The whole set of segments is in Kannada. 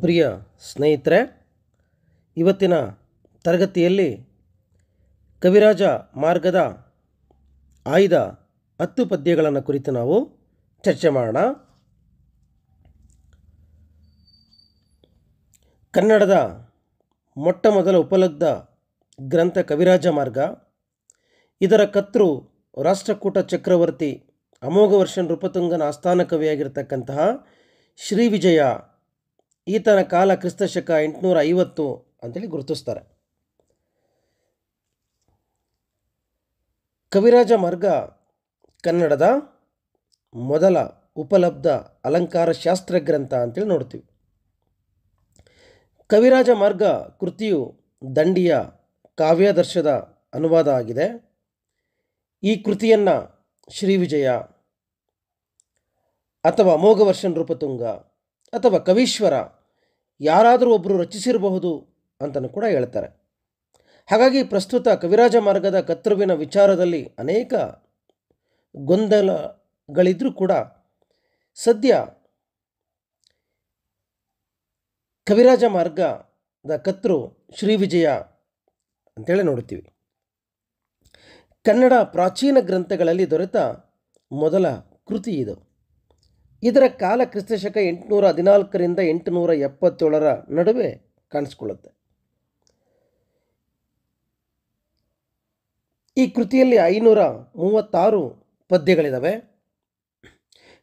ಪ್ರಿಯ ಸ್ನೇಹಿತರೆ, ಇವತ್ತಿನ ತರಗತಿಯಲ್ಲಿ ಕವಿರಾಜ ಮಾರ್ಗದ ಆಯ್ದ 10 ಪದ್ಯಗಳನ್ನು ಕುರಿತು ನಾವು ಚರ್ಚೆ ಮಾಡೋಣ. ಕನ್ನಡದ ಮೊಟ್ಟಮೊದಲ ಉಪಲಬ್ಧ ಗ್ರಂಥ ಕವಿರಾಜ ಮಾರ್ಗ. ಇದರ ಕರ್ತೃ ರಾಷ್ಟ್ರಕೂಟ ಚಕ್ರವರ್ತಿ ಅಮೋಘವರ್ಷ ನೃಪತುಂಗನ ಆಸ್ಥಾನ ಕವಿಯಾಗಿರ್ತಕ್ಕಂತಹ ಶ್ರೀ ವಿಜಯ. ಈತನ ಕಾಲ ಕ್ರಿಸ್ತಶಕ 850 ಅಂತೇಳಿ ಗುರುತಿಸ್ತಾರೆ. ಕವಿರಾಜ ಮಾರ್ಗ ಕನ್ನಡದ ಮೊದಲ ಉಪಲಬ್ಧ ಅಲಂಕಾರ ಶಾಸ್ತ್ರ ಗ್ರಂಥ ಅಂತೇಳಿ ನೋಡ್ತೀವಿ. ಕವಿರಾಜ ಮಾರ್ಗ ಕೃತಿಯು ದಂಡಿಯ ಕಾವ್ಯಾದರ್ಶದ ಅನುವಾದ ಆಗಿದೆ. ಈ ಕೃತಿಯನ್ನು ಶ್ರೀ ವಿಜಯ ಅಥವಾ ಅಮೋಘವರ್ಷ ನೃಪತುಂಗ ಅಥವಾ ಕವೀಶ್ವರ ಯಾರಾದರೂ ಒಬ್ಬರು ರಚಿಸಿರಬಹುದು ಅಂತಲೂ ಕೂಡ ಹೇಳ್ತಾರೆ. ಹಾಗಾಗಿ ಪ್ರಸ್ತುತ ಕವಿರಾಜ ಮಾರ್ಗದ ಕರ್ತೃವಿನ ವಿಚಾರದಲ್ಲಿ ಅನೇಕ ಗೊಂದಲಗಳಿದ್ರೂ ಕೂಡ ಸದ್ಯ ಕವಿರಾಜ ಮಾರ್ಗದ ಕರ್ತೃ ಶ್ರೀ ವಿಜಯ ಅಂತೇಳಿ ನೋಡ್ತೀವಿ. ಕನ್ನಡ ಪ್ರಾಚೀನ ಗ್ರಂಥಗಳಲ್ಲಿ ದೊರೆತ ಮೊದಲ ಕೃತಿ ಇದು. ಇದರ ಕಾಲ ಕ್ರಿಸ್ತಶಕ 814ರಿಂದ 877 ನಡುವೆ ಕಾಣಿಸ್ಕೊಳ್ಳುತ್ತೆ. ಈ ಕೃತಿಯಲ್ಲಿ 536 ಪದ್ಯಗಳಿದ್ದಾವೆ.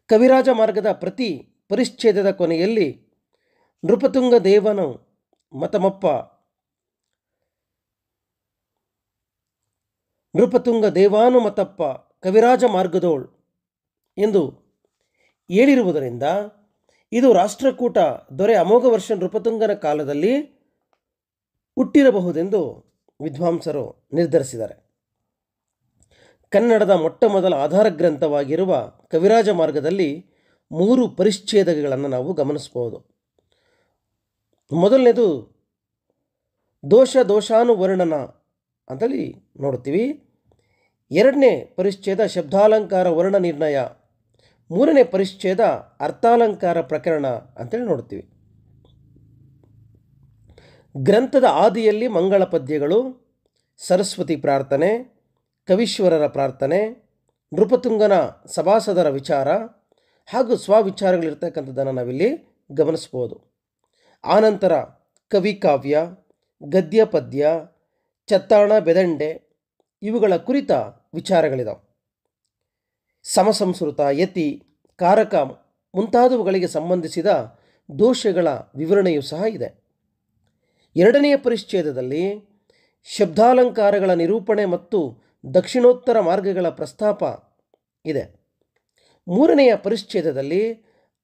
ಕವಿರಾಜ ಮಾರ್ಗದ ಪ್ರತಿ ಪರಿಚ್ಛೇದದ ಕೊನೆಯಲ್ಲಿ ನೃಪತುಂಗ ದೇವನು ಮತಮಪ್ಪ ನೃಪತುಂಗ ದೇವಾನುಮತಪ್ಪ ಕವಿರಾಜ ಮಾರ್ಗದೋಳ್ ಎಂದು ಹೇಳಿರುವುದರಿಂದ ಇದು ರಾಷ್ಟ್ರಕೂಟ ದೊರೆ ಅಮೋಘವರ್ಷ ನೃಪತುಂಗನ ಕಾಲದಲ್ಲಿ ಹುಟ್ಟಿರಬಹುದೆಂದು ವಿದ್ವಾಂಸರು ನಿರ್ಧರಿಸಿದ್ದಾರೆ. ಕನ್ನಡದ ಮೊಟ್ಟಮೊದಲ ಆಧಾರ ಗ್ರಂಥವಾಗಿರುವ ಕವಿರಾಜ ಮಾರ್ಗದಲ್ಲಿ 3 ಪರಿಚ್ಛೇದಗಳನ್ನು ನಾವು ಗಮನಿಸಬಹುದು. ಮೊದಲನೇದು ದೋಷಾನುವರ್ಣನ ಅಂತೇಳಿ ನೋಡ್ತೀವಿ. 2ನೇ ಪರಿಚ್ಛೇದ ಶಬ್ದಾಲಂಕಾರ ವರ್ಣ ನಿರ್ಣಯ. 3ನೇ ಪರಿಚ್ಛೇದ ಅರ್ಥಾಲಂಕಾರ ಪ್ರಕರಣ ಅಂತೇಳಿ ನೋಡ್ತೀವಿ. ಗ್ರಂಥದ ಆದಿಯಲ್ಲಿ ಮಂಗಳ ಪದ್ಯಗಳು, ಸರಸ್ವತಿ ಪ್ರಾರ್ಥನೆ, ಕವೀಶ್ವರರ ಪ್ರಾರ್ಥನೆ, ನೃಪತುಂಗನ ಸಭಾಸದರ ವಿಚಾರ ಹಾಗೂ ಸ್ವವಿಚಾರಗಳಿರ್ತಕ್ಕಂಥದ್ದನ್ನು ನಾವಿಲ್ಲಿ ಗಮನಿಸ್ಬೋದು. ಆನಂತರ ಕವಿಕಾವ್ಯ, ಗದ್ಯ ಪದ್ಯ, ಚತ್ತಾಣ ಬೆದಂಡೆ ಇವುಗಳ ಕುರಿತ ವಿಚಾರಗಳಿದಾವೆ. ಸಮಸಂಸ್ಕೃತ, ಯತಿ, ಕಾರಕ ಮುಂತಾದವುಗಳಿಗೆ ಸಂಬಂಧಿಸಿದ ದೋಷಗಳ ವಿವರಣೆಯೂ ಸಹ ಇದೆ. 2ನೆಯ ಪರಿಚ್ಛೇದದಲ್ಲಿ ಶಬ್ದಾಲಂಕಾರಗಳ ನಿರೂಪಣೆ ಮತ್ತು ದಕ್ಷಿಣೋತ್ತರ ಮಾರ್ಗಗಳ ಪ್ರಸ್ತಾಪ ಇದೆ. 3ನೆಯ ಪರಿಚ್ಛೇದದಲ್ಲಿ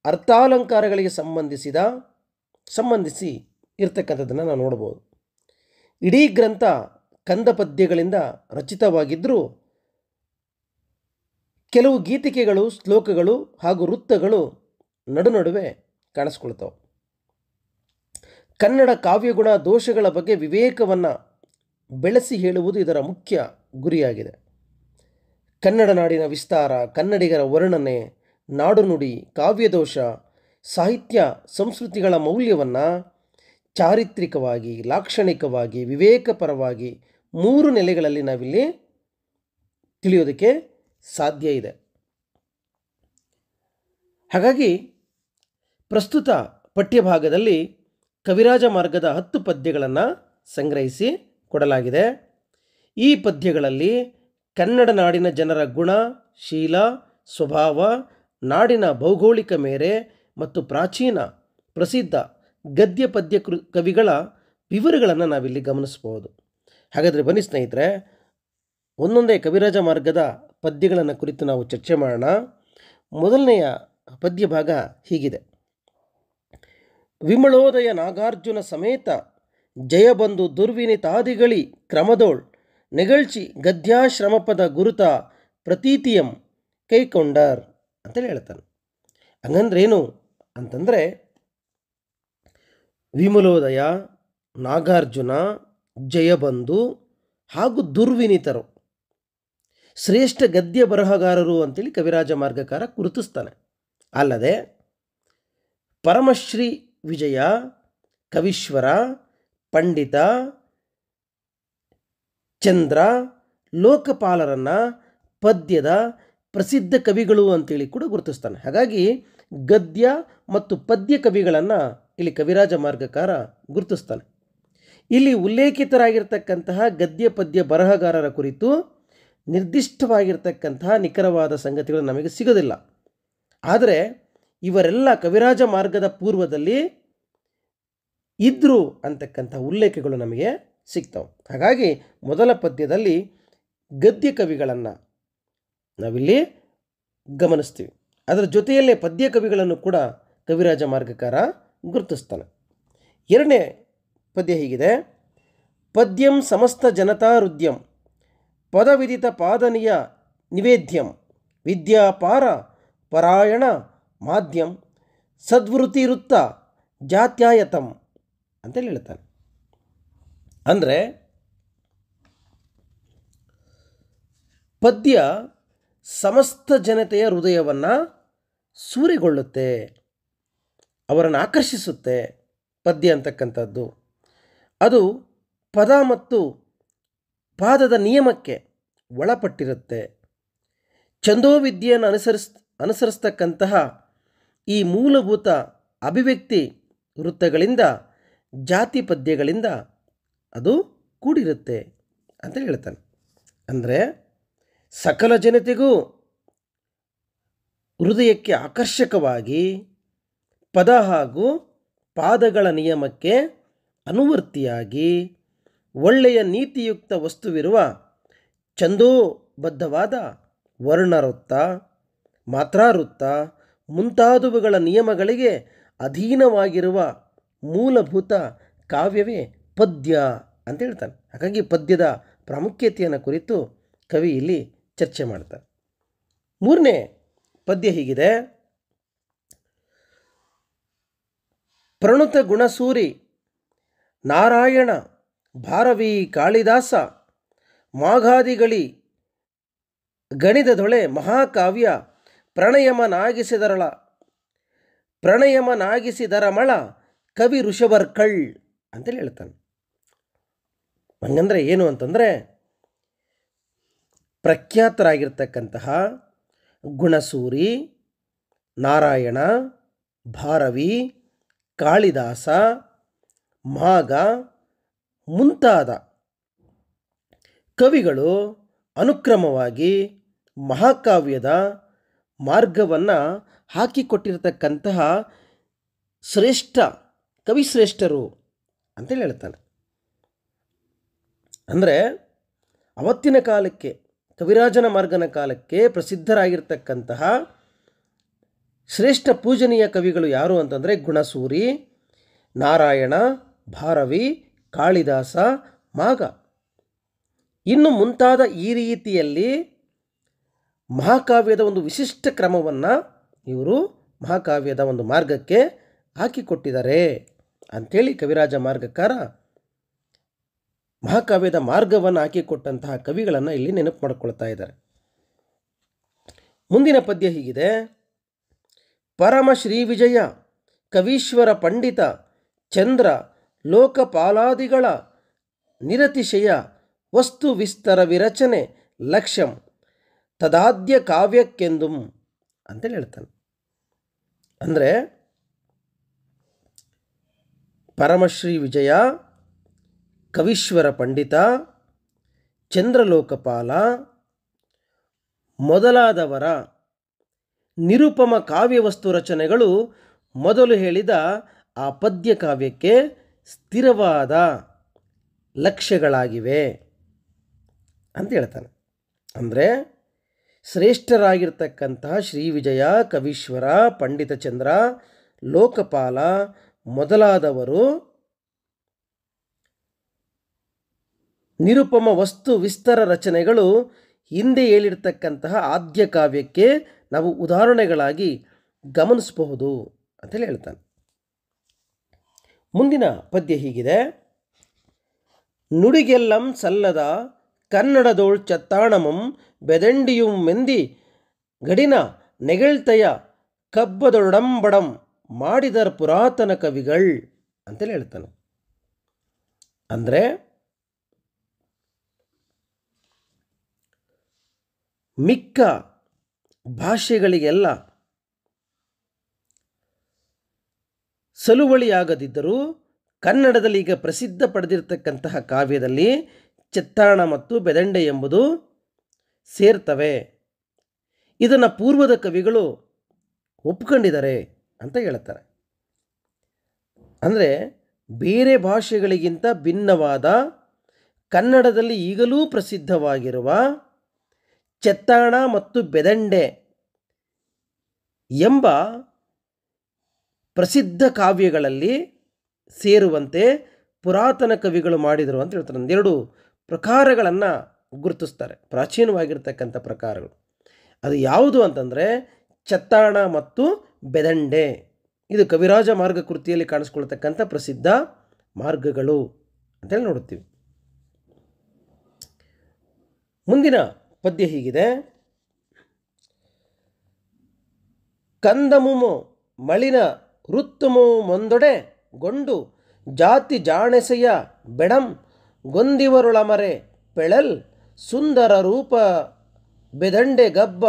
ಅರ್ಥಾಲಂಕಾರಗಳಿಗೆ ಸಂಬಂಧಿಸಿ ಇರ್ತಕ್ಕಂಥದ್ದನ್ನು ನಾವು ನೋಡ್ಬೋದು. ಇಡೀ ಗ್ರಂಥ ಕಂದ ಪದ್ಯಗಳಿಂದ ರಚಿತವಾಗಿದ್ದರೂ ಕೆಲವು ಗೀತಿಕೆಗಳು, ಶ್ಲೋಕಗಳು ಹಾಗೂ ವೃತ್ತಗಳು ನಡುವೆ ಕಾಣಿಸ್ಕೊಳ್ತವೆ. ಕನ್ನಡ ಕಾವ್ಯಗುಣ ದೋಷಗಳ ಬಗ್ಗೆ ವಿವೇಕವನ್ನು ಬೆಳೆಸಿ ಹೇಳುವುದು ಇದರ ಮುಖ್ಯ ಗುರಿಯಾಗಿದೆ. ಕನ್ನಡ ನಾಡಿನ ವಿಸ್ತಾರ, ಕನ್ನಡಿಗರ ವರ್ಣನೆ, ನಾಡು ನುಡಿ, ಕಾವ್ಯದೋಷ, ಸಾಹಿತ್ಯ ಸಂಸ್ಕೃತಿಗಳ ಮೌಲ್ಯವನ್ನು ಚಾರಿತ್ರಿಕವಾಗಿ, ಲಾಕ್ಷಣಿಕವಾಗಿ, ವಿವೇಕಪರವಾಗಿ 3 ನೆಲೆಗಳಲ್ಲಿ ನಾವಿಲ್ಲಿ ತಿಳಿಯೋದಕ್ಕೆ ಸಾಧ್ಯ ಇದೆ. ಹಾಗಾಗಿ ಪ್ರಸ್ತುತ ಪಠ್ಯಭಾಗದಲ್ಲಿ ಕವಿರಾಜ ಮಾರ್ಗದ 10 ಪದ್ಯಗಳನ್ನು ಸಂಗ್ರಹಿಸಿ ಕೊಡಲಾಗಿದೆ. ಈ ಪದ್ಯಗಳಲ್ಲಿ ಕನ್ನಡ ನಾಡಿನ ಜನರ ಗುಣ, ಶೀಲ, ಸ್ವಭಾವ, ನಾಡಿನ ಭೌಗೋಳಿಕ ಮೇರೆ ಮತ್ತು ಪ್ರಾಚೀನ ಪ್ರಸಿದ್ಧ ಗದ್ಯ ಪದ್ಯ ಕವಿಗಳ ವಿವರಗಳನ್ನು ನಾವಿಲ್ಲಿ ಗಮನಿಸಬಹುದು. ಹಾಗಾದರೆ ಬನ್ನಿ ಸ್ನೇಹಿತರೆ, ಒಂದೊಂದೇ ಕವಿರಾಜ ಮಾರ್ಗದ ಪದ್ಯಗಳನ್ನು ಕುರಿತು ನಾವು ಚರ್ಚೆ ಮಾಡೋಣ. ಮೊದಲನೆಯ ಪದ್ಯ ಭಾಗ ಹೀಗಿದೆ. ವಿಮಳೋದಯ ನಾಗಾರ್ಜುನ ಸಮೇತ ಜಯಬಂಧು ದುರ್ವಿನಿತಾದಿಗಳಿ ಕ್ರಮದೋಳ್ ನೆಗಳ್ಚಿ ಗದ್ಯಾಶ್ರಮಪದ ಗುರುತ ಪ್ರತೀತಿಯಂ ಕೈಕೊಂಡರ್ ಅಂತೇಳಿ ಹೇಳ್ತಾನೆ. ಹಂಗಂದ್ರೇನು ಅಂತಂದರೆ, ವಿಮಲೋದಯ, ನಾಗಾರ್ಜುನ, ಜಯಬಂಧು ಹಾಗೂ ದುರ್ವಿನಿತರು ಶ್ರೇಷ್ಠ ಗದ್ಯ ಬರಹಗಾರರು ಅಂತೇಳಿ ಕವಿರಾಜ ಮಾರ್ಗಕಾರ ಗುರುತಿಸ್ತಾನೆ. ಅಲ್ಲದೆ ಪರಮಶ್ರೀ ವಿಜಯ ಕವೀಶ್ವರ, ಪಂಡಿತ, ಚಂದ್ರ, ಲೋಕಪಾಲರನ್ನು ಪದ್ಯದ ಪ್ರಸಿದ್ಧ ಕವಿಗಳು ಅಂತೇಳಿ ಕೂಡ ಗುರುತಿಸ್ತಾನೆ. ಹಾಗಾಗಿ ಗದ್ಯ ಮತ್ತು ಪದ್ಯ ಕವಿಗಳನ್ನು ಇಲ್ಲಿ ಕವಿರಾಜ ಮಾರ್ಗಕಾರ ಗುರುತಿಸ್ತಾನೆ. ಇಲ್ಲಿ ಉಲ್ಲೇಖಿತರಾಗಿರ್ತಕ್ಕಂತಹ ಗದ್ಯ ಪದ್ಯ ಬರಹಗಾರರ ಕುರಿತು ನಿರ್ದಿಷ್ಟವಾಗಿರ್ತಕ್ಕಂತಹ ನಿಖರವಾದ ಸಂಗತಿಗಳು ನಮಗೆ ಸಿಗೋದಿಲ್ಲ. ಆದರೆ ಇವರೆಲ್ಲ ಕವಿರಾಜ ಮಾರ್ಗದ ಪೂರ್ವದಲ್ಲಿ ಇದ್ದರು ಅಂತಕ್ಕಂಥ ಉಲ್ಲೇಖಗಳು ನಮಗೆ ಸಿಗ್ತವೆ. ಹಾಗಾಗಿ ಮೊದಲ ಪದ್ಯದಲ್ಲಿ ಗದ್ಯ ಕವಿಗಳನ್ನು ನಾವಿಲ್ಲಿ ಗಮನಿಸ್ತೀವಿ. ಅದರ ಜೊತೆಯಲ್ಲೇ ಪದ್ಯ ಕವಿಗಳನ್ನು ಕೂಡ ಕವಿರಾಜ ಮಾರ್ಗಕಾರ ಗುರುತಿಸ್ತಾನೆ. ಎರಡನೇ ಪದ್ಯ ಹೀಗಿದೆ: ಪದ್ಯಂ ಸಮಸ್ತ ಜನತಾ ಹೃದ್ಯಂ ಪದವಿದಿತ ಪಾದನೀಯ ನಿವೇದ್ಯಂ ವಿದ್ಯಾಪಾರ ಪರಾಯಣ ಮಾಧ್ಯಂ ಸದ್ವೃತ್ತಿರುತ್ತ ಜಾತ್ಯಾಯತಂ ಅಂತೇಳಿ ಹೇಳ್ತಾನೆ. ಅಂದರೆ ಪದ್ಯ ಸಮಸ್ತ ಜನತೆಯ ಹೃದಯವನ್ನು ಸೂರೆಗೊಳ್ಳುತ್ತೆ, ಅವರನ್ನು ಆಕರ್ಷಿಸುತ್ತೆ. ಪದ್ಯ ಅಂತಕ್ಕಂಥದ್ದು ಅದು ಪದ ಮತ್ತು ಪಾದದ ನಿಯಮಕ್ಕೆ ಒಳಪಟ್ಟಿರುತ್ತೆ. ಛಂದೋವಿದ್ಯೆಯನ್ನು ಅನುಸರಿಸ್ತಕ್ಕಂತಹ ಈ ಮೂಲಭೂತ ಅಭಿವ್ಯಕ್ತಿ ವೃತ್ತಗಳಿಂದ, ಜಾತಿ ಪದ್ಯಗಳಿಂದ ಅದು ಕೂಡಿರುತ್ತೆ ಅಂತೇಳಿ ಹೇಳ್ತಾನೆ. ಅಂದರೆ ಸಕಲ ಜನತೆಗೂ ಹೃದಯಕ್ಕೆ ಆಕರ್ಷಕವಾಗಿ ಪದ ಹಾಗೂ ಪಾದಗಳ ನಿಯಮಕ್ಕೆ ಅನುವರ್ತಿಯಾಗಿ ಒಳ್ಳೆಯ ನೀತಿಯುಕ್ತ ವಸ್ತುವಿರುವ ಛಂದೋಬದ್ಧವಾದ ವರ್ಣವೃತ್ತ, ಮಾತ್ರಾವೃತ್ತ ಮುಂತಾದವುಗಳ ನಿಯಮಗಳಿಗೆ ಅಧೀನವಾಗಿರುವ ಮೂಲಭೂತ ಕಾವ್ಯವೇ ಪದ್ಯ ಅಂತ ಹೇಳ್ತಾನೆ. ಹಾಗಾಗಿ ಪದ್ಯದ ಪ್ರಾಮುಖ್ಯತೆಯನ್ನು ಕುರಿತು ಕವಿ ಇಲ್ಲಿ ಚರ್ಚೆ ಮಾಡ್ತಾರೆ. ಮೂರನೇ ಪದ್ಯ ಹೀಗಿದೆ: ಪ್ರಣುತ ಗುಣಸೂರಿ ನಾರಾಯಣ ಭಾರವಿ ಕಾಳಿದಾಸ ಮಾಘಾದಿಗಳಿ ಗಣಿತದೊಳೆ ಮಹಾಕಾವ್ಯ ಪ್ರಣಯಮನಾಗಿಸಿದರಮಳ ಕವಿ ಋಷಭರ್ಕಳ್ ಅಂತೇಳಿ ಹೇಳ್ತಾನೆ. ಹಂಗಂದ್ರೆ ಏನು ಅಂತಂದರೆ, ಪ್ರಖ್ಯಾತರಾಗಿರ್ತಕ್ಕಂತಹ ಗುಣಸೂರಿ, ನಾರಾಯಣ, ಭಾರವಿ, ಕಾಳಿದಾಸ, ಮಾಘ ಮುಂತಾದ ಕವಿಗಳು ಅನುಕ್ರಮವಾಗಿ ಮಹಾಕಾವ್ಯದ ಮಾರ್ಗವನ್ನು ಹಾಕಿಕೊಟ್ಟಿರತಕ್ಕಂತಹ ಶ್ರೇಷ್ಠ ಕವಿಶ್ರೇಷ್ಠರು ಅಂತೇಳಿ ಹೇಳ್ತಾನೆ. ಅಂದರೆ ಅವತ್ತಿನ ಕಾಲಕ್ಕೆ, ಕವಿರಾಜನ ಮಾರ್ಗನ ಕಾಲಕ್ಕೆ ಪ್ರಸಿದ್ಧರಾಗಿರ್ತಕ್ಕಂತಹ ಶ್ರೇಷ್ಠ ಪೂಜನೀಯ ಕವಿಗಳು ಯಾರು ಅಂತಂದರೆ ಗುಣಸೂರಿ, ನಾರಾಯಣ, ಭಾರವಿ, ಕಾಳಿದಾಸ, ಮಾಘ ಇನ್ನು ಮುಂತಾದ ಈ ರೀತಿಯಲ್ಲಿ ಮಹಾಕಾವ್ಯದ ಒಂದು ವಿಶಿಷ್ಟ ಕ್ರಮವನ್ನು ಇವರು ಮಹಾಕಾವ್ಯದ ಒಂದು ಮಾರ್ಗಕ್ಕೆ ಹಾಕಿಕೊಟ್ಟಿದ್ದಾರೆ ಅಂಥೇಳಿ ಕವಿರಾಜ ಮಾರ್ಗಕಾರ ಮಹಾಕಾವ್ಯದ ಮಾರ್ಗವನ್ನು ಹಾಕಿಕೊಟ್ಟಂತಹ ಕವಿಗಳನ್ನು ಇಲ್ಲಿ ನೆನಪು ಮಾಡಿಕೊಳ್ತಾ ಇದ್ದಾರೆ. ಮುಂದಿನ ಪದ್ಯ ಹೀಗಿದೆ: ಪರಮ ಶ್ರೀ ವಿಜಯ ಕವೀಶ್ವರ ಪಂಡಿತ ಚಂದ್ರ ಲೋಕಪಾಲಾದಿಗಳ ನಿರತಿಶಯ ವಸ್ತು ವಿಸ್ತರ ವಿರಚನೆ ಲಕ್ಷ್ಯಂ ತದಾದ್ಯ ಕಾವ್ಯಕ್ಕೆಂದುಂ ಅಂತೇಳಿ ಹೇಳ್ತಾನೆ. ಅಂದರೆ ಪರಮಶ್ರೀ ವಿಜಯ ಕವೀಶ್ವರ ಪಂಡಿತ, ಚಂದ್ರಲೋಕಪಾಲ ಮೊದಲಾದವರ ನಿರುಪಮ ಕಾವ್ಯವಸ್ತು ರಚನೆಗಳು ಮೊದಲು ಹೇಳಿದ ಆ ಪದ್ಯ ಕಾವ್ಯಕ್ಕೆ ಸ್ಥಿರವಾದ ಲಕ್ಷ್ಯಗಳಾಗಿವೆ ಅಂತ ಹೇಳ್ತಾನೆ. ಅಂದರೆ ಶ್ರೇಷ್ಠರಾಗಿರ್ತಕ್ಕಂತಹ ಶ್ರೀ ವಿಜಯ, ಕವೀಶ್ವರ, ಪಂಡಿತ ಚಂದ್ರ, ಲೋಕಪಾಲ ಮೊದಲಾದವರು ನಿರುಪಮ ವಸ್ತು ವಿಸ್ತಾರ ರಚನೆಗಳು ಹಿಂದೆ ಹೇಳಿರ್ತಕ್ಕಂತಹ ಆದ್ಯ ಕಾವ್ಯಕ್ಕೆ ನಾವು ಉದಾಹರಣೆಗಳಾಗಿ ಗಮನಿಸಬಹುದು ಅಂತೇಳಿ ಹೇಳ್ತಾನೆ. ಮುಂದಿನ ಪದ್ಯ ಹೀಗಿದೆ: ನುಡಿಗೆಲ್ಲಂ ಸಲ್ಲದ ಕನ್ನಡದೋಳ್ ಚತ್ತಾಣಮಂ ಬೆದಂಡಿಯುಂ ಮೆಂದಿ ಗಡಿನ ನೆಗಳ್ತೆಯ ಕಬ್ಬದೊಡಂಬಡಂ ಮಾಡಿದರ್ ಪುರಾತನ ಕವಿಗಳ್ ಅಂತೇಳಿ ಹೇಳ್ತಾನೆ. ಅಂದರೆ ಮಿಕ್ಕ ಭಾಷೆಗಳಿಗೆಲ್ಲ ಸಲುವಳಿಯಾಗದಿದ್ದರೂ ಕನ್ನಡದಲ್ಲಿ ಈಗ ಪ್ರಸಿದ್ಧ ಪಡೆದಿರತಕ್ಕಂತಹ ಕಾವ್ಯದಲ್ಲಿ ಚೆತ್ತಾಣ ಮತ್ತು ಬೆದಂಡೆ ಎಂಬುದು ಸೇರ್ತವೆ. ಇದನ್ನು ಪೂರ್ವದ ಕವಿಗಳು ಒಪ್ಕೊಂಡಿದ್ದಾರೆ ಅಂತ ಹೇಳ್ತಾರೆ. ಅಂದರೆ ಬೇರೆ ಭಾಷೆಗಳಿಗಿಂತ ಭಿನ್ನವಾದ ಕನ್ನಡದಲ್ಲಿ ಈಗಲೂ ಪ್ರಸಿದ್ಧವಾಗಿರುವ ಚೆತ್ತಾಣ ಮತ್ತು ಬೆದಂಡೆ ಎಂಬ ಪ್ರಸಿದ್ಧ ಕಾವ್ಯಗಳಲ್ಲಿ ಸೇರುವಂತೆ ಪುರಾತನ ಕವಿಗಳು ಮಾಡಿದರು ಅಂತ ಹೇಳ್ತಾರೆ. ಒಂದೆರಡು ಪ್ರಕಾರಗಳನ್ನು ಗುರುತಿಸ್ತಾರೆ, ಪ್ರಾಚೀನವಾಗಿರ್ತಕ್ಕಂಥ ಪ್ರಕಾರಗಳು. ಅದು ಯಾವುದು ಅಂತಂದರೆ ಚೆತ್ತಾಣ ಮತ್ತು ಬೆದಂಡೆ. ಇದು ಕವಿರಾಜ ಮಾರ್ಗ ಕೃತಿಯಲ್ಲಿ ಕಾಣಿಸ್ಕೊಳ್ತಕ್ಕಂಥ ಪ್ರಸಿದ್ಧ ಮಾರ್ಗಗಳು ಅಂತೇಳಿ ನೋಡುತ್ತೀವಿ. ಮುಂದಿನ ಪದ್ಯ ಹೀಗಿದೆ. ಕಂದಮುಮು ಮಳಿನ ವೃತ್ತಮು ಮೊಂದೊಡೆ ಗೊಂಡು ಜಾತಿ ಜಾಣೆಸೆಯ ಬೆಡಂ ಗೊಂದಿವರುಳಮರೆ ಪೆಳಲ್ ಸುಂದರ ರೂಪ ಬೆದಂಡೆ ಗಬ್ಬ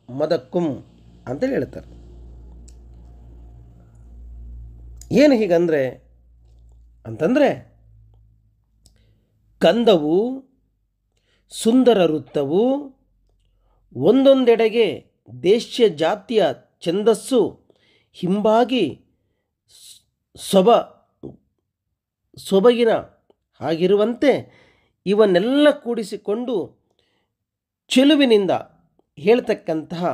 ಮದಕ್ಕುಂ ಅಂತೇಳಿ ಹೇಳ್ತಾರೆ. ಏನು ಹೀಗಂದರೆ ಅಂತಂದರೆ ಕಂದವು ಸುಂದರ ವೃತ್ತವು ಒಂದೊಂದೆಡೆಗೆ ದೇಶ್ಯ ಜಾತಿಯ ಛಂದಸ್ಸು ಹಿಂಬಾಗಿ ಸೊಬಗಿನ ಆಗಿರುವಂತೆ ಇವನ್ನೆಲ್ಲ ಕೂಡಿಸಿಕೊಂಡು ಚೆಲುವಿನಿಂದ ಹೇಳ್ತಕ್ಕಂತಹ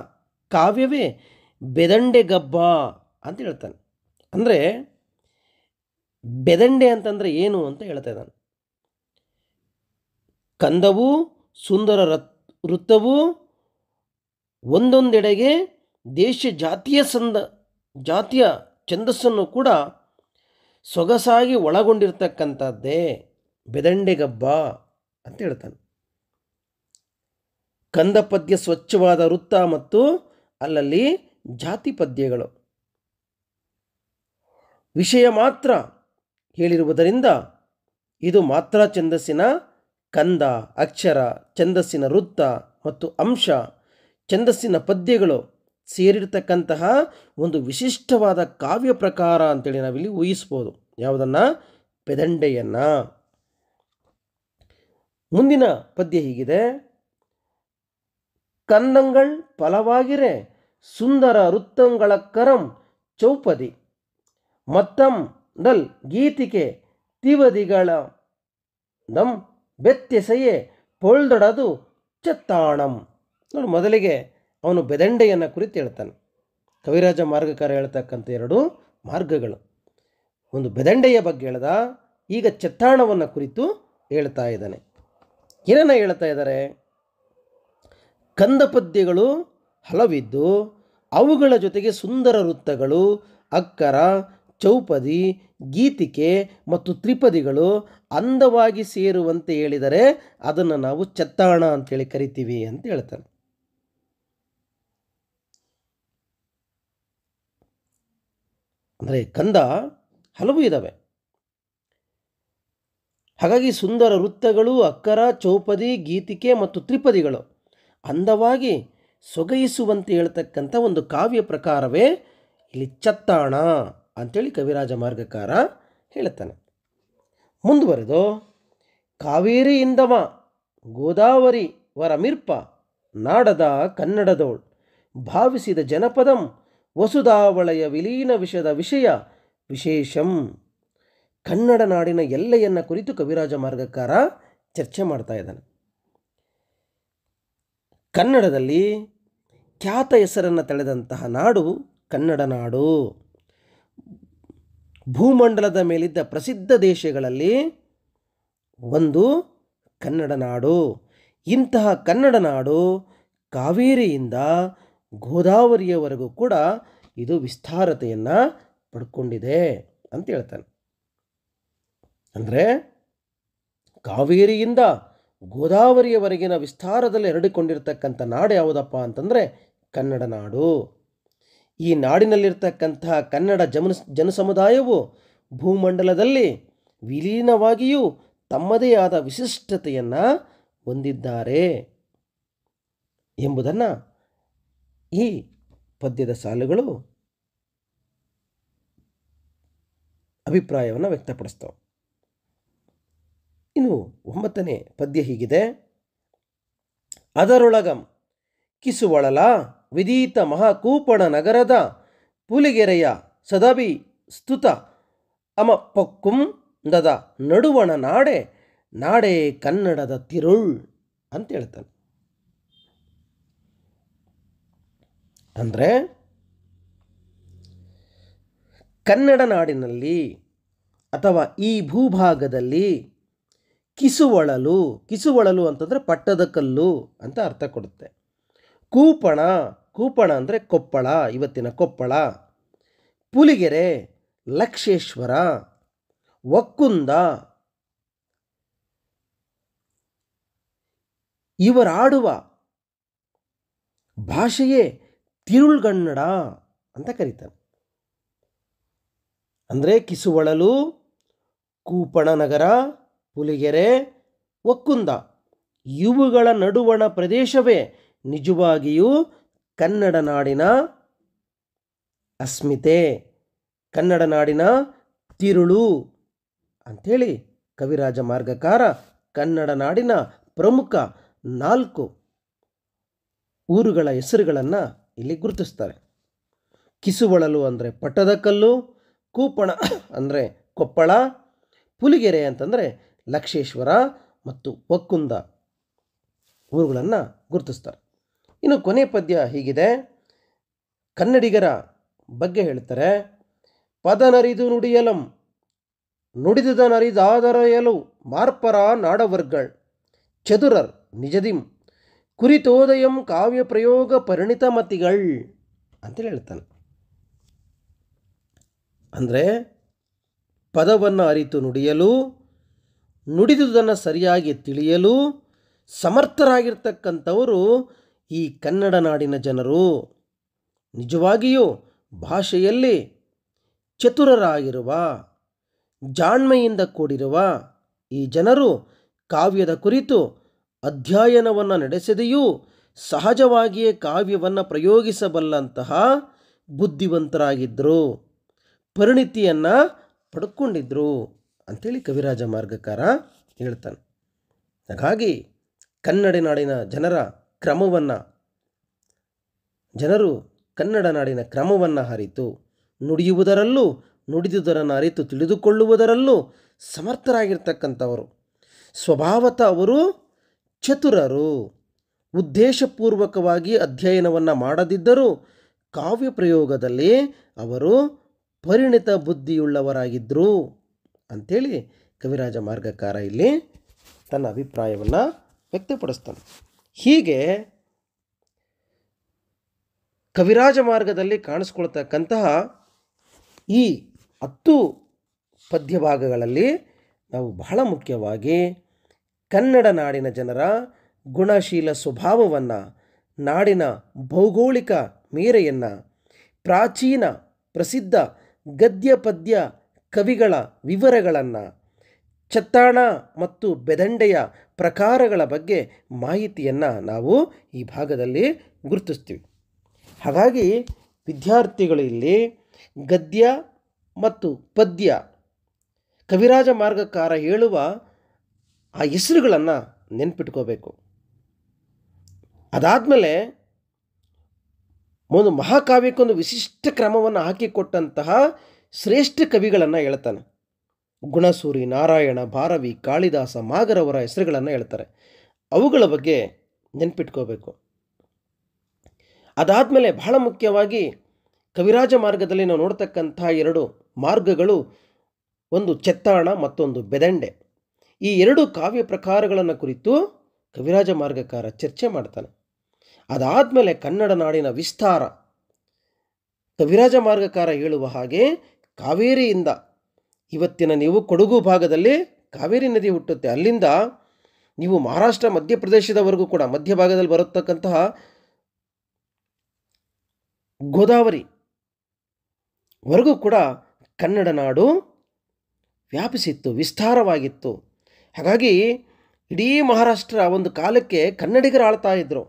ಕಾವ್ಯವೇ ಬೆದಂಡೆ ಗಬ್ಬ ಅಂತ ಹೇಳ್ತಾನೆ. ಅಂದರೆ ಬೆದಂಡೆ ಅಂತಂದರೆ ಏನು ಅಂತ ಹೇಳ್ತಾ ಇದ್ದಾನೆ. ಕಂದವು ಸುಂದರ ವೃತ್ತವು ಒಂದೊಂದೆಡೆಗೆ ದೇಶ ಜಾತಿಯ ಛಂದಸ್ಸನ್ನು ಕೂಡ ಸೊಗಸಾಗಿ ಒಳಗೊಂಡಿರ್ತಕ್ಕಂಥದ್ದೇ ಬೆದಂಡೆಗಬ್ಬ ಅಂತ ಹೇಳ್ತಾನೆ. ಕಂದ ಪದ್ಯ ಸ್ವಚ್ಛವಾದ ವೃತ್ತ ಮತ್ತು ಅಲ್ಲಲ್ಲಿ ಜಾತಿ ಪದ್ಯಗಳು ವಿಷಯ ಮಾತ್ರ ಹೇಳಿರುವುದರಿಂದ ಇದು ಮಾತ್ರ ಛಂದಸ್ಸಿನ ಕಂದ, ಅಕ್ಷರ, ಛಂದಸ್ಸಿನ ವೃತ್ತ ಮತ್ತು ಅಂಶ, ಛಂದಸ್ಸಿನ ಪದ್ಯಗಳು ಸೇರಿರ್ತಕ್ಕಂತಹ ಒಂದು ವಿಶಿಷ್ಟವಾದ ಕಾವ್ಯ ಪ್ರಕಾರ ಅಂತೇಳಿ ನಾವಿಲ್ಲಿ ಊಹಿಸ್ಬೋದು. ಯಾವುದನ್ನು? ಬೆದಂಡೆಯನ್ನು. ಮುಂದಿನ ಪದ್ಯ ಹೀಗಿದೆ. ಕನ್ನಂಗಳ್ ಫಲವಾಗಿರೆ ಸುಂದರ ವೃತ್ತಂಗಳ ಕರಂ ಚೌಪದಿ ಮತ್ತಂ ನಲ್ ಗೀತಿಕೆ ತಿವದಿಗಳ ದಂ ಬೆತ್ತೆಸೆಯೇ ಪೊಳ್ದೊಡದು ಚೆತ್ತಾಣಂ. ನೋಡಿ, ಮೊದಲಿಗೆ ಅವನು ಬೆದಂಡೆಯನ್ನು ಕುರಿತು ಹೇಳ್ತಾನೆ. ಕವಿರಾಜ ಮಾರ್ಗಕಾರ ಹೇಳ್ತಕ್ಕಂಥ ಎರಡು ಮಾರ್ಗಗಳು. ಒಂದು ಬೆದಂಡೆಯ ಬಗ್ಗೆ ಹೇಳ್ದ, ಈಗ ಚೆತ್ತಾಣವನ್ನು ಕುರಿತು ಹೇಳ್ತಾ ಇದ್ದಾನೆ. ಏನನ್ನ ಹೇಳ್ತಾ ಇದ್ದಾರೆ? ಕಂದ ಪದ್ಯಗಳು ಹಲವಿದ್ದು ಅವುಗಳ ಜೊತೆಗೆ ಸುಂದರ ವೃತ್ತಗಳು, ಅಕ್ಕರ, ಚೌಪದಿ, ಗೀತಿಕೆ ಮತ್ತು ತ್ರಿಪದಿಗಳು ಅಂದವಾಗಿ ಸೇರುವಂತೆ ಹೇಳಿದರೆ ಅದನ್ನು ನಾವು ಚೆತ್ತಾಣ ಅಂತೇಳಿ ಕರಿತೀವಿ ಅಂತ ಹೇಳ್ತಾನೆ. ಅಂದರೆ ಕಂದ ಹಲವು ಇದ್ದಾವೆ. ಹಾಗಾಗಿ ಸುಂದರ ವೃತ್ತಗಳು, ಅಕ್ಕರ, ಚೌಪದಿ, ಗೀತಿಕೆ ಮತ್ತು ತ್ರಿಪದಿಗಳು ಅಂದವಾಗಿ ಸೊಗೈಸುವಂತೆ ಹೇಳ್ತಕ್ಕಂಥ ಒಂದು ಕಾವ್ಯ ಪ್ರಕಾರವೇ ಇಲ್ಲಿ ಚೆತ್ತಾಣ ಅಂಥೇಳಿ ಕವಿರಾಜ ಮಾರ್ಗಕಾರ ಹೇಳ್ತಾನೆ. ಮುಂದುವರೆದು ಕಾವೇರಿಯಿಂದವ ಗೋದಾವರಿ ವರಮಿರ್ಪ ನಾಡದ ಕನ್ನಡದೋಳ್ ಭಾವಿಸಿದ ಜನಪದಂ ವಸುಧಾವಳೆಯ ವಿಲೀನ ವಿಷದ ವಿಷಯ ವಿಶೇಷಂ. ಕನ್ನಡ ನಾಡಿನ ಎಲ್ಲೆಯನ್ನು ಕುರಿತು ಕವಿರಾಜ ಮಾರ್ಗಕಾರ ಚರ್ಚೆ ಮಾಡ್ತಾ ಇದ್ದಾನೆ. ಕನ್ನಡದಲ್ಲಿ ಖ್ಯಾತ ಹೆಸರನ್ನು ತಳೆದಂತಹ ನಾಡು ಕನ್ನಡ ನಾಡು. ಭೂಮಂಡಲದ ಮೇಲಿದ್ದ ಪ್ರಸಿದ್ಧ ದೇಶಗಳಲ್ಲಿ ಒಂದು ಕನ್ನಡ ನಾಡು. ಇಂತಹ ಕನ್ನಡ ನಾಡು ಕಾವೇರಿಯಿಂದ ಗೋದಾವರಿಯವರೆಗೂ ಕೂಡ ಇದು ವಿಸ್ತಾರತೆಯನ್ನು ಪಡ್ಕೊಂಡಿದೆ ಅಂತ ಹೇಳ್ತಾನೆ. ಅಂದರೆ ಕಾವೇರಿಯಿಂದ ಗೋದಾವರಿಯವರೆಗಿನ ವಿಸ್ತಾರದಲ್ಲಿ ಹರಡಿಕೊಂಡಿರ್ತಕ್ಕಂಥ ನಾಡು ಯಾವುದಪ್ಪ ಅಂತಂದರೆ ಕನ್ನಡ ನಾಡು. ಈ ನಾಡಿನಲ್ಲಿರ್ತಕ್ಕಂಥ ಕನ್ನಡ ಜನಸಮುದಾಯವು ಭೂಮಂಡಲದಲ್ಲಿ ವಿಲೀನವಾಗಿಯೂ ತಮ್ಮದೇ ಆದ ವಿಶಿಷ್ಟತೆಯನ್ನು ಹೊಂದಿದ್ದಾರೆ ಎಂಬುದನ್ನು ಈ ಪದ್ಯದ ಸಾಲುಗಳು ಅಭಿಪ್ರಾಯವನ್ನು ವ್ಯಕ್ತಪಡಿಸ್ತವೆ. ಇನ್ನು 9ನೇ ಪದ್ಯ ಹೀಗಿದೆ. ಅದರೊಳಗಂ ಕಿಸುವಳಲ ವಿದೀತ ಮಹಾಕೂಪಣ ನಗರದ ಪುಲಿಗೆರೆಯ ಸದಬಿ ಸ್ತುತ ಅಮ ಪೊಕ್ಕುಂದದ ನಡುವಣ ನಾಡೆ ನಾಡೇ ಕನ್ನಡದ ತಿರುಳ್ ಅಂತ ಹೇಳ್ತಾನೆ. ಅಂದರೆ ಕನ್ನಡ ನಾಡಿನಲ್ಲಿ ಅಥವಾ ಈ ಭೂಭಾಗದಲ್ಲಿ ಕಿಸುವಳಲು, ಕಿಸುವಳಲು ಅಂತಂದರೆ ಪಟ್ಟದ ಕಲ್ಲು ಅಂತ ಅರ್ಥ ಕೊಡುತ್ತೆ. ಕೂಪಣ, ಕೂಪಣ ಅಂದರೆ ಕೊಪ್ಪಳ, ಇವತ್ತಿನ ಕೊಪ್ಪಳ. ಪುಲಿಗೆರೆ, ಲಕ್ಷೇಶ್ವರ, ಒಕ್ಕುಂದ, ಇವರಾಡುವ ಭಾಷೆಯೇ ತಿರುಳ್ಗನ್ನಡ ಅಂತ ಕರೀತಾರೆ. ಅಂದರೆ ಕಿಸುವಳಲು, ಕೂಪಣ ನಗರ, ಪುಲಿಗೆರೆ, ಒಕ್ಕುಂದ ಇವುಗಳ ನಡುವಣ ಪ್ರದೇಶವೇ ನಿಜವಾಗಿಯೂ ಕನ್ನಡ ನಾಡಿನ ಅಸ್ಮಿತೆ, ಕನ್ನಡ ನಾಡಿನ ತಿರುಳು ಅಂಥೇಳಿ ಕವಿರಾಜ ಮಾರ್ಗಕಾರ ಕನ್ನಡ ನಾಡಿನ ಪ್ರಮುಖ 4 ಊರುಗಳ ಹೆಸರುಗಳನ್ನು ಇಲ್ಲಿ ಗುರುತಿಸ್ತಾರೆ. ಕಿಸುವಳಲು ಅಂದರೆ ಪಟ್ಟದಕಲ್ಲು, ಕೂಪಣ ಅಂದರೆ ಕೊಪ್ಪಳ, ಪುಲಿಗೆರೆ ಅಂತಂದರೆ ಲಕ್ಷೇಶ್ವರ ಮತ್ತು ಒಕ್ಕುಂದ ಊರುಗಳನ್ನು ಗುರುತಿಸ್ತಾರೆ. ಇನ್ನು ಕೊನೆ ಪದ್ಯ ಹೀಗಿದೆ. ಕನ್ನಡಿಗರ ಬಗ್ಗೆ ಹೇಳ್ತಾರೆ. ಪದನರಿದು ನುಡಿಯಲಂ ನುಡಿದುದ ನರಿದಾದರೆಯಲು ಮಾರ್ಪರ ನಾಡವರ್ಗಳ್ ಚದುರರ್ ನಿಜದಿಂ ಕುರಿತೋದಯಂ ಕಾವ್ಯ ಪ್ರಯೋಗ ಪರಿಣಿತ ಮತಿಗಳ್ ಅಂತೇಳಿ ಹೇಳ್ತಾನೆ. ಅಂದರೆ ಪದವನ್ನು ಅರಿತು ನುಡಿಯಲು, ನುಡಿದುದನ್ನು ಸರಿಯಾಗಿ ತಿಳಿಯಲು ಸಮರ್ಥರಾಗಿರ್ತಕ್ಕಂಥವರು ಈ ಕನ್ನಡ ನಾಡಿನ ಜನರು. ನಿಜವಾಗಿಯೂ ಭಾಷೆಯಲ್ಲಿ ಚತುರರಾಗಿರುವ, ಜಾಣ್ಮೆಯಿಂದ ಕೂಡಿರುವ ಈ ಜನರು ಕಾವ್ಯದ ಕುರಿತು ಅಧ್ಯಯನವನ್ನು ನಡೆಸದೆಯೂ ಸಹಜವಾಗಿಯೇ ಕಾವ್ಯವನ್ನು ಪ್ರಯೋಗಿಸಬಲ್ಲಂತಹ ಬುದ್ಧಿವಂತರಾಗಿದ್ದರು, ಪರಿಣಿತಿಯನ್ನು ಪಡ್ಕೊಂಡಿದ್ರು ಅಂಥೇಳಿ ಕವಿರಾಜ ಮಾರ್ಗಕಾರ ಹೇಳ್ತಾನೆ. ಹಾಗಾಗಿ ಕನ್ನಡ ನಾಡಿನ ಜನರು ಕನ್ನಡ ನಾಡಿನ ಕ್ರಮವನ್ನು ಅರಿತು ನುಡಿಯುವುದರಲ್ಲೂ, ನುಡಿದುದರನ್ನು ಅರಿತು ತಿಳಿದುಕೊಳ್ಳುವುದರಲ್ಲೂ ಸಮರ್ಥರಾಗಿರ್ತಕ್ಕಂಥವರು. ಸ್ವಭಾವತಃ ಅವರು ಚತುರರು. ಉದ್ದೇಶಪೂರ್ವಕವಾಗಿ ಅಧ್ಯಯನವನ್ನು ಮಾಡದಿದ್ದರೂ ಕಾವ್ಯ ಪ್ರಯೋಗದಲ್ಲಿ ಅವರು ಪರಿಣಿತ ಬುದ್ಧಿಯುಳ್ಳವರಾಗಿದ್ದರು ಅಂಥೇಳಿ ಕವಿರಾಜ ಮಾರ್ಗಕಾರ ಇಲ್ಲಿ ತನ್ನ ಅಭಿಪ್ರಾಯವನ್ನು ವ್ಯಕ್ತಪಡಿಸ್ತಾನೆ. ಹೀಗೆ ಕವಿರಾಜ ಮಾರ್ಗದಲ್ಲಿ ಕಾಣಿಸ್ಕೊಳ್ತಕ್ಕಂತಹ ಈ 10 ಪದ್ಯಭಾಗಗಳಲ್ಲಿ ನಾವು ಬಹಳ ಮುಖ್ಯವಾಗಿ ಕನ್ನಡ ನಾಡಿನ ಜನರ ಗುಣಶೀಲ ಸ್ವಭಾವವನ್ನು, ನಾಡಿನ ಭೌಗೋಳಿಕ ಮೇರೆಯನ್ನು, ಪ್ರಾಚೀನ ಪ್ರಸಿದ್ಧ ಗದ್ಯ ಪದ್ಯ ಕವಿಗಳ ವಿವರಗಳನ್ನು, ಚತ್ತಾಣ ಮತ್ತು ಬೆದಂಡೆಯ ಪ್ರಕಾರಗಳ ಬಗ್ಗೆ ಮಾಹಿತಿಯನ್ನು ನಾವು ಈ ಭಾಗದಲ್ಲಿ ಗುರುತಿಸ್ತೀವಿ. ಹಾಗಾಗಿ ವಿದ್ಯಾರ್ಥಿಗಳು ಇಲ್ಲಿ ಗದ್ಯ ಮತ್ತು ಪದ್ಯ ಕವಿರಾಜ ಮಾರ್ಗಕಾರ ಹೇಳುವ ಆ ಹೆಸರುಗಳನ್ನು ನೆನ್ಪಿಟ್ಕೋಬೇಕು. ಅದಾದಮೇಲೆ ಒಂದು ಮಹಾಕಾವ್ಯಕ್ಕೊಂದು ವಿಶಿಷ್ಟ ಕ್ರಮವನ್ನು ಹಾಕಿಕೊಟ್ಟಂತಹ ಶ್ರೇಷ್ಠ ಕವಿಗಳನ್ನು ಹೇಳ್ತಾನೆ. ಗುಣಸೂರಿ, ನಾರಾಯಣ, ಭಾರವಿ, ಕಾಳಿದಾಸ, ಮಾಗರವರ ಹೆಸರುಗಳನ್ನು ಹೇಳ್ತಾರೆ. ಅವುಗಳ ಬಗ್ಗೆ ನೆನ್ಪಿಟ್ಕೋಬೇಕು. ಅದಾದಮೇಲೆ ಬಹಳ ಮುಖ್ಯವಾಗಿ ಕವಿರಾಜ ಮಾರ್ಗದಲ್ಲಿ ನಾವು ನೋಡ್ತಕ್ಕಂತಹ 2 ಮಾರ್ಗಗಳು, ಒಂದು ಚೆತ್ತಾಣ ಮತ್ತೊಂದು ಬೆದಂಡೆ. ಈ 2 ಕಾವ್ಯ ಪ್ರಕಾರಗಳನ್ನು ಕುರಿತು ಕವಿರಾಜ ಮಾರ್ಗಕಾರ ಚರ್ಚೆ ಮಾಡ್ತಾನೆ. ಅದಾದಮೇಲೆ ಕನ್ನಡ ನಾಡಿನ ವಿಸ್ತಾರ, ಕವಿರಾಜ ಮಾರ್ಗಕಾರ ಹೇಳುವ ಹಾಗೆ ಕಾವೇರಿಯಿಂದ ಇವತ್ತಿನ ನೀವು ಕೊಡಗು ಭಾಗದಲ್ಲಿ ಕಾವೇರಿ ನದಿ ಹುಟ್ಟುತ್ತೆ, ಅಲ್ಲಿಂದ ನೀವು ಮಹಾರಾಷ್ಟ್ರ ಮಧ್ಯಪ್ರದೇಶದವರೆಗೂ ಕೂಡ ಮಧ್ಯಭಾಗದಲ್ಲಿ ಬರತಕ್ಕಂತಹ ಗೋದಾವರಿ ವರೆಗೂ ಕೂಡ ಕನ್ನಡ ನಾಡು ವ್ಯಾಪಿಸಿತ್ತು, ವಿಸ್ತಾರವಾಗಿತ್ತು. ಹಾಗಾಗಿ ಇಡೀ ಮಹಾರಾಷ್ಟ್ರ ಒಂದು ಕಾಲಕ್ಕೆ ಕನ್ನಡಿಗರು ಆಳ್ತಾ ಇದ್ದರು.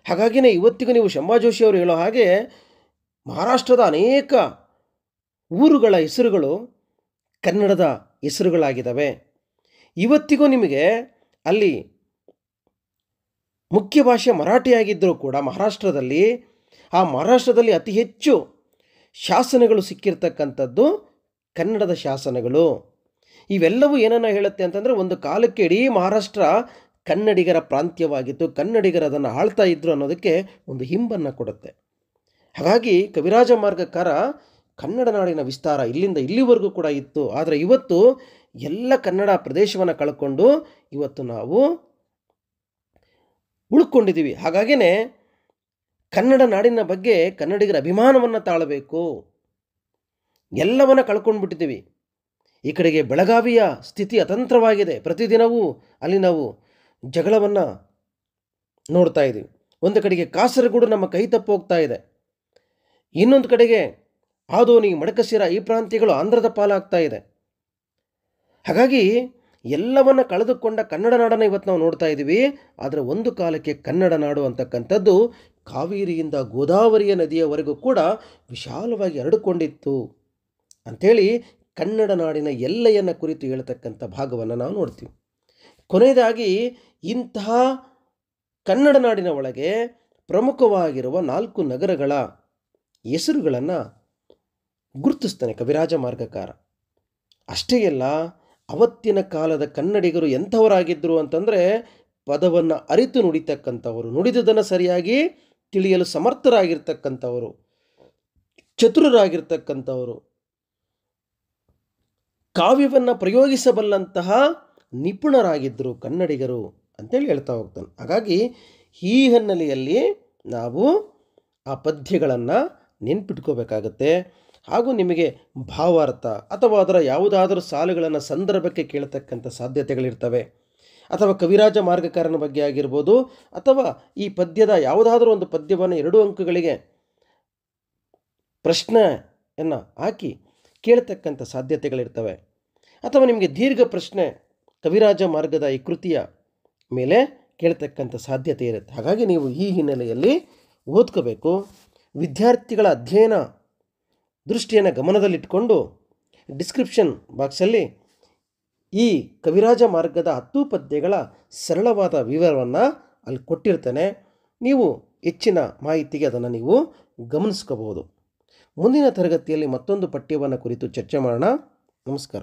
ಹಾಗಾಗಿಯೇ ಇವತ್ತಿಗೂ ನೀವು ಶಂಭಾ ಜೋಶಿ ಅವರು ಹೇಳೋ ಹಾಗೆ ಮಹಾರಾಷ್ಟ್ರದ ಅನೇಕ ಊರುಗಳ ಹೆಸರುಗಳು ಕನ್ನಡದ ಹೆಸರುಗಳಾಗಿದ್ದಾವೆ. ಇವತ್ತಿಗೂ ನಿಮಗೆ ಅಲ್ಲಿ ಮುಖ್ಯ ಭಾಷೆ ಮರಾಠಿಯಾಗಿದ್ದರೂ ಕೂಡ ಮಹಾರಾಷ್ಟ್ರದಲ್ಲಿ ಅತಿ ಹೆಚ್ಚು ಶಾಸನಗಳು ಸಿಕ್ಕಿರ್ತಕ್ಕಂಥದ್ದು ಕನ್ನಡದ ಶಾಸನಗಳು. ಇವೆಲ್ಲವೂ ಏನನ್ನ ಹೇಳುತ್ತೆ ಅಂತಂದರೆ, ಒಂದು ಕಾಲಕ್ಕೆ ಇಡೀ ಮಹಾರಾಷ್ಟ್ರ ಕನ್ನಡಿಗರ ಪ್ರಾಂತ್ಯವಾಗಿತ್ತು, ಕನ್ನಡಿಗರು ಅದನ್ನು ಆಳ್ತಾ ಇದ್ದರು ಅನ್ನೋದಕ್ಕೆ ಒಂದು ಹಿಂಬನ್ನು ಕೊಡುತ್ತೆ. ಹಾಗಾಗಿ ಕವಿರಾಜ ಮಾರ್ಗಕಾರ ಕನ್ನಡ ನಾಡಿನ ವಿಸ್ತಾರ ಇಲ್ಲಿಂದ ಇಲ್ಲಿವರೆಗೂ ಕೂಡ ಇತ್ತು. ಆದರೆ ಇವತ್ತು ಎಲ್ಲ ಕನ್ನಡ ಪ್ರದೇಶವನ್ನು ಕಳ್ಕೊಂಡು ಇವತ್ತು ನಾವು ಉಳ್ಕೊಂಡಿದ್ದೀವಿ. ಹಾಗಾಗಿಯೇ ಕನ್ನಡ ನಾಡಿನ ಬಗ್ಗೆ ಕನ್ನಡಿಗರ ಅಭಿಮಾನವನ್ನು ತಾಳಬೇಕು. ಎಲ್ಲವನ್ನ ಕಳ್ಕೊಂಡ್ಬಿಟ್ಟಿದ್ದೀವಿ. ಈ ಕಡೆಗೆ ಬೆಳಗಾವಿಯ ಸ್ಥಿತಿ ಅತಂತ್ರವಾಗಿದೆ. ಪ್ರತಿದಿನವೂ ಅಲ್ಲಿ ನಾವು ಜಗಳವನ್ನು ನೋಡ್ತಾ ಇದ್ದೀವಿ. ಒಂದು ಕಡೆಗೆ ಕಾಸರಗೋಡು ನಮ್ಮ ಕೈ ತಪ್ಪೋಗ್ತಾ ಇದೆ. ಇನ್ನೊಂದು ಕಡೆಗೆ ಆದೋನಿ, ಮಡಕಶಿರ ಈ ಪ್ರಾಂತ್ಯಗಳು ಆಂಧ್ರದ ಪಾಲಾಗ್ತಾ ಇದೆ. ಹಾಗಾಗಿ ಎಲ್ಲವನ್ನ ಕಳೆದುಕೊಂಡ ಕನ್ನಡ ನಾಡನ್ನು ಇವತ್ತು ನಾವು ನೋಡ್ತಾ ಇದ್ದೀವಿ. ಆದರೆ ಒಂದು ಕಾಲಕ್ಕೆ ಕನ್ನಡ ನಾಡು ಅಂತಕ್ಕಂಥದ್ದು ಕಾವೇರಿಯಿಂದ ಗೋದಾವರಿಯ ನದಿಯವರೆಗೂ ಕೂಡ ವಿಶಾಲವಾಗಿ ಹರಡಿಕೊಂಡಿತ್ತು ಅಂಥೇಳಿ ಕನ್ನಡ ನಾಡಿನ ಎಲ್ಲೆಯನ್ನು ಕುರಿತು ಹೇಳ್ತಕ್ಕಂಥ ಭಾಗವನ್ನು ನಾವು ನೋಡ್ತೀವಿ. ಕೊನೆಯದಾಗಿ ಇಂತಹ ಕನ್ನಡ ನಾಡಿನ ಒಳಗೆ ಪ್ರಮುಖವಾಗಿರುವ 4 ನಗರಗಳ ಹೆಸರುಗಳನ್ನು ಗುರುತಿಸ್ತಾನೆ ಕವಿರಾಜ ಮಾರ್ಗಕಾರ. ಅಷ್ಟೇ ಅಲ್ಲ, ಅವತ್ತಿನ ಕಾಲದ ಕನ್ನಡಿಗರು ಎಂಥವರಾಗಿದ್ದರು ಅಂತಂದರೆ, ಪದವನ್ನು ಅರಿತು ನುಡಿತಕ್ಕಂಥವರು, ನುಡಿದುದನ್ನು ಸರಿಯಾಗಿ ತಿಳಿಯಲು ಸಮರ್ಥರಾಗಿರ್ತಕ್ಕಂಥವರು, ಚತುರರಾಗಿರ್ತಕ್ಕಂಥವರು, ಕಾವ್ಯವನ್ನು ಪ್ರಯೋಗಿಸಬಲ್ಲಂತಹ ನಿಪುಣರಾಗಿದ್ದರು ಕನ್ನಡಿಗರು ಅಂತೇಳಿ ಹೇಳ್ತಾ ಹೋಗ್ತಾನೆ. ಹಾಗಾಗಿ ಈ ಹಿನ್ನೆಲೆಯಲ್ಲಿ ನಾವು ಆ ಪದ್ಯಗಳನ್ನು ನೆನ್ಪಿಟ್ಕೋಬೇಕಾಗತ್ತೆ. ಹಾಗೂ ನಿಮಗೆ ಭಾವಾರ್ಥ ಅಥವಾ ಅದರ ಯಾವುದಾದರೂ ಸಾಲುಗಳನ್ನು ಸಂದರ್ಭಕ್ಕೆ ಕೇಳತಕ್ಕಂಥ ಸಾಧ್ಯತೆಗಳಿರ್ತವೆ. ಅಥವಾ ಕವಿರಾಜ ಮಾರ್ಗಕಾರನ ಬಗ್ಗೆ ಆಗಿರ್ಬೋದು, ಅಥವಾ ಈ ಪದ್ಯದ ಯಾವುದಾದ್ರೂ ಒಂದು ಪದ್ಯವನ್ನು 2 ಅಂಕಗಳಿಗೆ ಪ್ರಶ್ನೆಯನ್ನು ಹಾಕಿ ಕೇಳ್ತಕ್ಕಂಥ ಸಾಧ್ಯತೆಗಳಿರ್ತವೆ. ಅಥವಾ ನಿಮಗೆ ದೀರ್ಘ ಪ್ರಶ್ನೆ ಕವಿರಾಜ ಮಾರ್ಗದ ಈ ಕೃತಿಯ ಮೇಲೆ ಕೇಳ್ತಕ್ಕಂಥ ಸಾಧ್ಯತೆ ಇರುತ್ತೆ. ಹಾಗಾಗಿ ನೀವು ಈ ಹಿನ್ನೆಲೆಯಲ್ಲಿ ಓದ್ಕೋಬೇಕು. ವಿದ್ಯಾರ್ಥಿಗಳ ಅಧ್ಯಯನ ದೃಷ್ಟಿಯನ್ನು ಗಮನದಲ್ಲಿಟ್ಕೊಂಡು ಡಿಸ್ಕ್ರಿಪ್ಷನ್ ಬಾಕ್ಸಲ್ಲಿ ಈ ಕವಿರಾಜ ಮಾರ್ಗದ 10 ಪದ್ಯಗಳ ಸರಳವಾದ ವಿವರವನ್ನು ಅಲ್ಲಿ ಕೊಟ್ಟಿರ್ತೇನೆ. ನೀವು ಹೆಚ್ಚಿನ ಮಾಹಿತಿಗೆ ಅದನ್ನು ನೀವು ಗಮನಿಸ್ಕೋಬಹುದು. ಮುಂದಿನ ತರಗತಿಯಲ್ಲಿ ಮತ್ತೊಂದು ಪಠ್ಯವನ್ನು ಕುರಿತು ಚರ್ಚೆ ಮಾಡೋಣ. ನಮಸ್ಕಾರ.